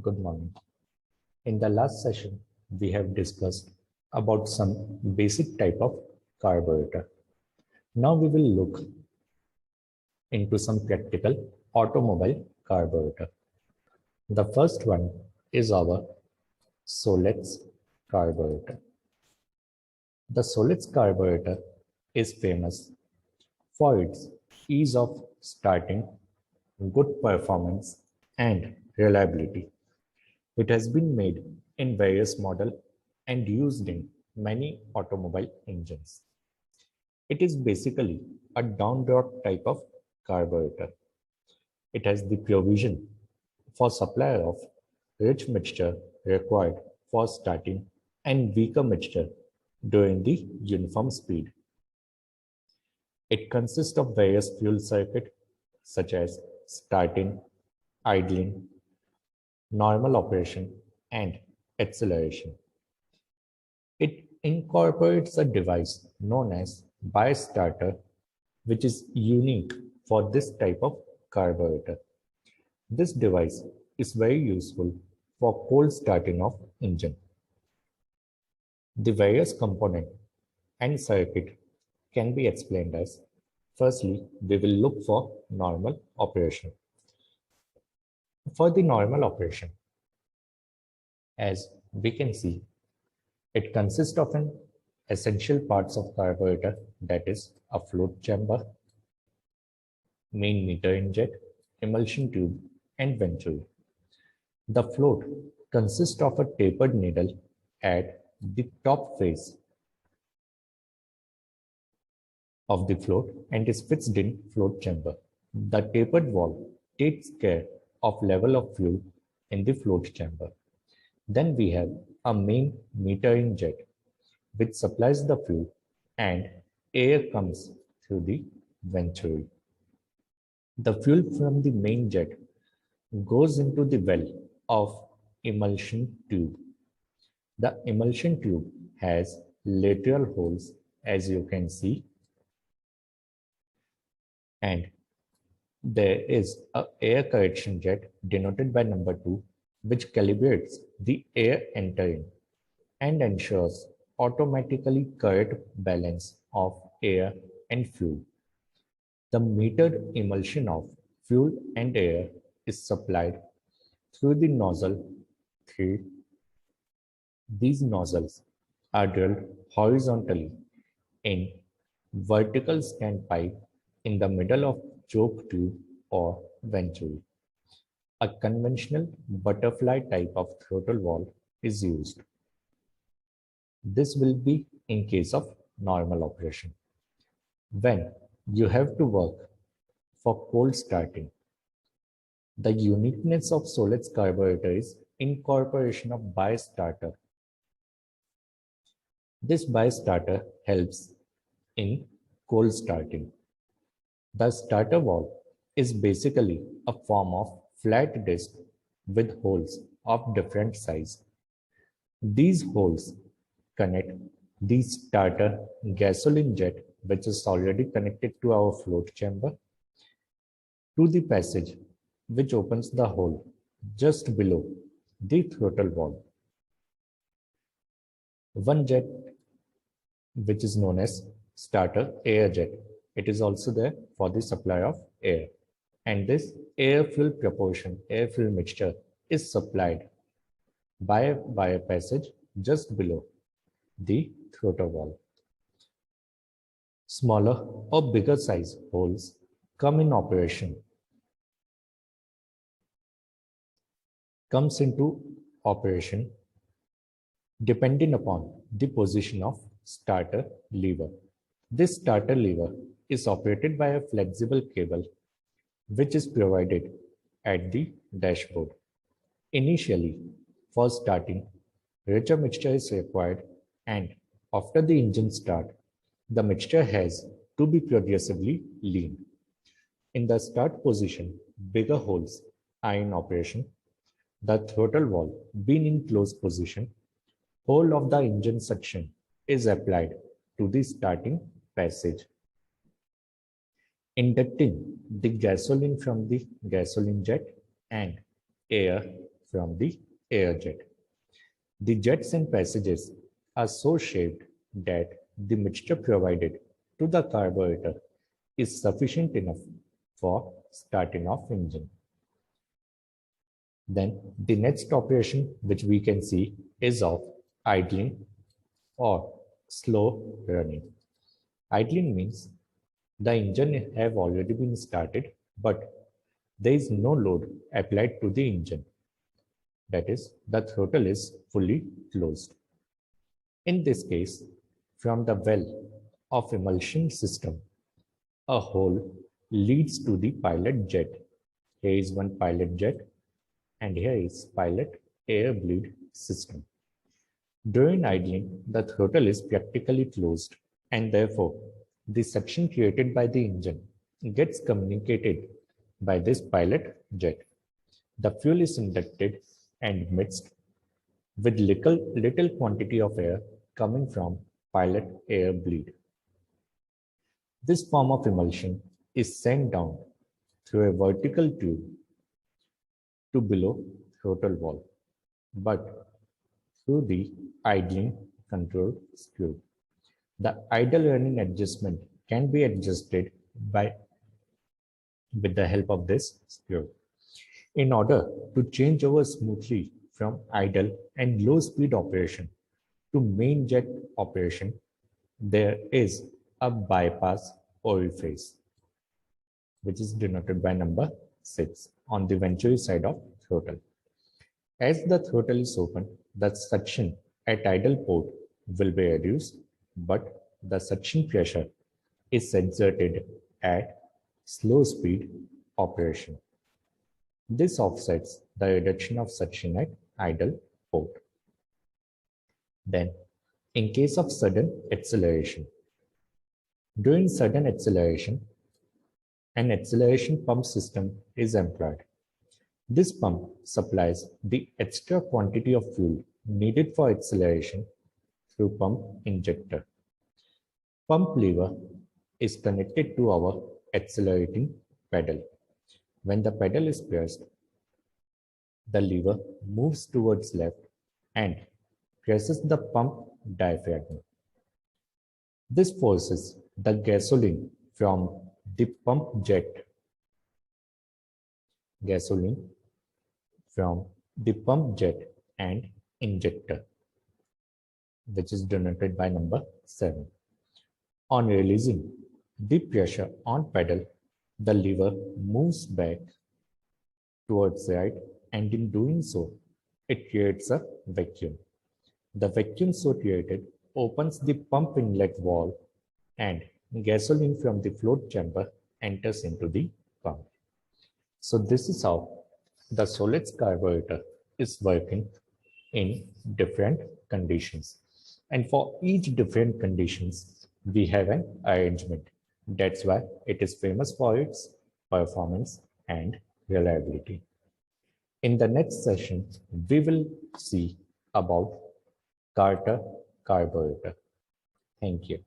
Good morning. In the last session, we have discussed about some basic type of carburetor. Now we will look into some practical automobile carburetor. The first one is our Solex carburetor. The Solex carburetor is famous for its ease of starting, good performance, and reliability. It has been made in various models and used in many automobile engines. It is basically a down draught type of carburetor. It has the provision for supply of rich mixture required for starting and weaker mixture during the uniform speed. It consists of various fuel circuits such as starting, idling, normal operation, and acceleration. It incorporates a device known as bias starter, which is unique for this type of carburetor. This device is very useful for cold starting of engine. The various component and circuit can be explained as, firstly, we will look for normal operation. For the normal operation, as we can see, it consists of an essential parts of carburetor, that is a float chamber, main meter injet, emulsion tube, and venturi. The float consists of a tapered needle at the top face of the float and is fixed in float chamber. The tapered valve takes care of level of fuel in the float chamber. Then we have a main meter injet which supplies the fuel and air comes through the venturi. The fuel from the main jet goes into the well of emulsion tube. The emulsion tube has lateral holes, as you can see, and there is an air correction jet denoted by number 2, which calibrates the air entering and ensures automatically correct balance of air and fuel. The metered emulsion of fuel and air is supplied through the nozzle 3. These nozzles are drilled horizontally in vertical standpipe in the middle of choke tube or venturi. A conventional butterfly type of throttle valve is used. This will be in case of normal operation. When you have to work for cold starting, the uniqueness of Solex carburetor is incorporation of bias starter. This bias starter helps in cold starting. The starter valve is basically a form of flat disc with holes of different size. These holes connect the starter gasoline jet, which is already connected to our float chamber, to the passage which opens the hole just below the throttle valve. One jet, which is known as starter air jet, it is also there for the supply of air, and this air fuel proportion, air fuel mixture is supplied by a passage just below the throttle valve. Smaller or bigger size holes come in operation, comes into operation depending upon the position of starter lever. This starter lever is operated by a flexible cable which is provided at the dashboard. Initially, for starting, richer mixture is required, and after the engine start, the mixture has to be progressively lean. In the start position, bigger holes are in operation. The throttle valve being in closed position, whole of the engine suction is applied to the starting passage, inducting the gasoline from the gasoline jet and air from the air jet. The jets and passages are so shaped that the mixture provided to the carburetor is sufficient enough for starting off engine. Then the next operation which we can see is of idling or slow running. Idling means the engine have already been started, but there is no load applied to the engine. That is, the throttle is fully closed. In this case, from the well of emulsion system, a hole leads to the pilot jet. Here is one pilot jet, and here is pilot air bleed system. During idling, the throttle is practically closed, and therefore, the suction created by the engine gets communicated by this pilot jet. The fuel is injected and mixed with little quantity of air coming from pilot air bleed. This form of emulsion is sent down through a vertical tube to below throttle valve, but through the idling control screw. The idle running adjustment can be adjusted with the help of this screw. In order to change over smoothly from idle and low speed operation to main jet operation, there is a bypass orifice, which is denoted by number 6 on the venturi side of throttle. As the throttle is open, the suction at idle port will be reduced, but the suction pressure is exerted at slow speed operation. This offsets the reduction of suction at idle port. Then, in case of sudden acceleration, during sudden acceleration, an acceleration pump system is employed. This pump supplies the extra quantity of fuel needed for acceleration through pump injector. Pump lever is connected to our accelerating pedal. When the pedal is pressed, the lever moves towards left and presses the pump diaphragm. This forces the gasoline from the pump jet and injector, which is denoted by number 7. On releasing the pressure on pedal, the lever moves back towards right, and in doing so, it creates a vacuum. The vacuum so created opens the pump inlet valve and gasoline from the float chamber enters into the pump. So this is how the Solex carburetor is working in different conditions. And for each different conditions, we have an arrangement. That's why it is famous for its performance and reliability. In the next session, we will see about Carter carburetor. Thank you.